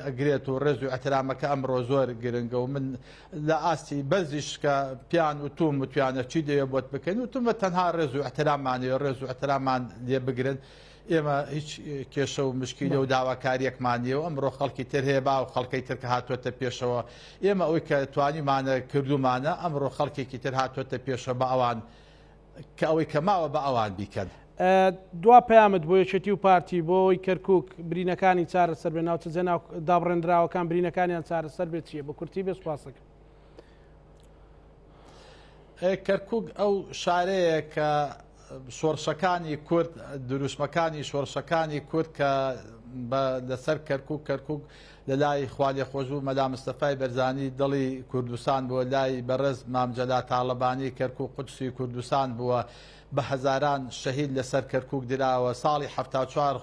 ئەگرێت و ڕێز و احترامەکە ئەمڕۆ زۆر گرنگە و من لە ئاستی بەرزیش کە پیان و توم وتوانە چی دەیە بۆت بکەین و تومە تەنها ڕێز و احترامانەیە ڕێز و احترامان لێ بگرن ئێمە هیچ کێشە و مشکیلە و داواکاریەکمانیەوە ئەمڕۆ خەڵکی تر هەیە با و خەڵکەی تر کە هاتوۆتە پێشەوە ئێمە ئەوەی کە توانیمانە کردومانە ئەمڕۆ خەڵکێکی تر هاتوۆتە پێشە بە ئەوان کە ئەوەی کە ماوە بە ئەوان بیکەن. دوا پەیامت بۆ یەکێتی و پارتی بۆی کەرکووک برینەکانی چارەسەر بێ ناوچە جێ دابڕێنراوەکان برینەکانیان چارەسەر بێت چییە بە کورتی بێ سوپاسەکە. کەرکووک ئەو شارەیە کە شۆڕشەکانی کورد دروشمەکانی شۆڕشەکانی کورد کە لەسەر کەرکووک لە لای خوالێ خۆشبوو مەلا مستەفای بەرزانی دڵی کوردستان بووە لای بەڕێز مامجەلا تاڵەبانی کەرکووک قودسی کوردستان بووە بە هەزاران شەهید لەسەر کەرکووک دراوە ساڵی 1970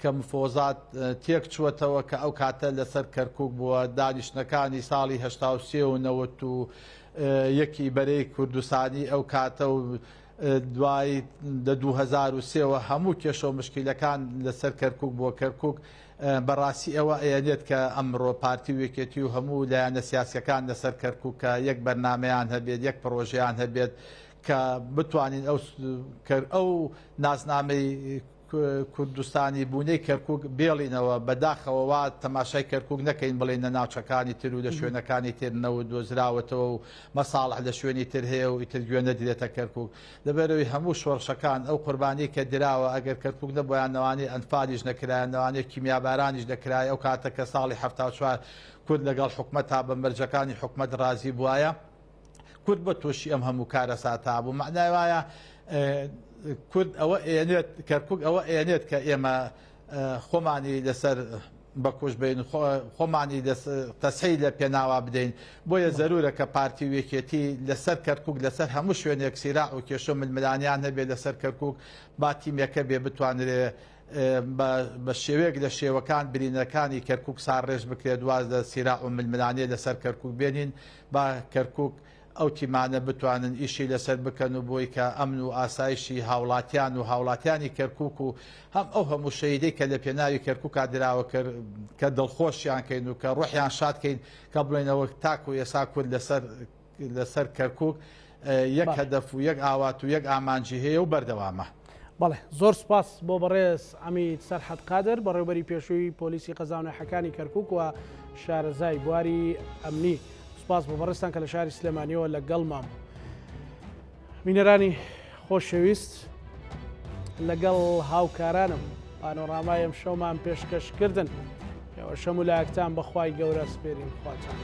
کە مفۆزات تێک چووەتەوە کە ئەو کاتە لەسەر کەرکووک بووە دانیشتەکانی ساڵی 1970 و 90 یەکی بەرەی کوردستانی ئەو کاتە و دوای 2003ەوە هەموو کێشە و مشکیلەکان لەسەر کەرکووک بووە کەرکووک بەڕاستی ئەوە ئەیەنێت کە ئەمڕۆ پارتی وێکێتی و هەموو لایەنە سیاسەکان لەسەر کەرکووکە یەک بەرنمەیان هەبێت یەک پرۆژیان هەبێت کە بتوانین ئەو نازنامەی کوردستانی بوونەی کەرکووک بێڵینەوە بەداخەوەوا تەماشای کەرکووک نەکەین بڵێن لە ناوچەکانی تر و لە شوێنەکانی ترنەوە دۆزراوەتەوە و مەساڵح لە شوێنی تر هەیە و ئیتر گوێنە درێتە کەرکووک لەبەرەوەی هەموو شۆڕشەکان ئەو قوربانی کە دراوە ئەگەر کەرکووک نەبوویانەوانی ئەنفالیش نەکرایانەوانێت کیمیابارانیش دەکرای ئەو کاتە کە ساڵی 1970 کورد لەگەڵ حکومەت تا بە مەرجەکانی حکومەت ڕازی بووایە کورد بە تۆشی ئەم هەموو کارە ساتا بوو معنای وایە کورد ئەوە ئێنێت کەرکووک ئەوە ئێنێت کە ئێمە خۆمانی لەسەر بەکوش بین خۆمانی تەسحی لە پێناوا بدەین بۆیە زەرورە کە پارتی وێکێتی لەسەر کەرکووک لەسەر هەموو شوێنێک سیرا و کێشە ململانیان هەبێت لەسەر کەرکووک با تیمەکە بێ بتوانرێ بە شێوەیەک لە شێوەکان برینەکانی کەرکووک ساڕێژ بکرێت دواز لە سیرا و ململانیە لەسەر کەرکووک بێنین با کەرکووک ئەو تیمانە بتوانن ئیشی لەسەر بکەن و بۆی کە ئەمن و ئاسایشی هاوڵاتیان و هاوڵاتیانی کەرکووک و هەم ئەو هەموو شەیدەی کە لە پێناوی کەرکووکا دراوە کرد کە دڵخۆشیان کەین و کە ڕۆحیان شادکەین کە بڵێنەوە تاک و ئێسا کورد لەسەر کەرکووک یەک هەدەف و یەک ئاوات و یەک ئامانجی هەیە و بەردەوامە. بەڵێ زۆر سپاس بۆ بەڕێز ئەمید سەرحەد قادر بەڕێوەبەری پێشووی پۆلیسی قەزاونەحەکانی کەرکووک و شارەزای بواری ئەمنی. سپاس بۆ بەڕێستان کە لە شاری سلێمانیەوە لەگەڵمان مینەرانی خۆشەویست لەگەڵ هاوکارانم پانۆڕامای ئەم شەومان پێشکەشکردن ئێوە شەم و لایەکتان بەخوای گەورە سپێرین خواتان.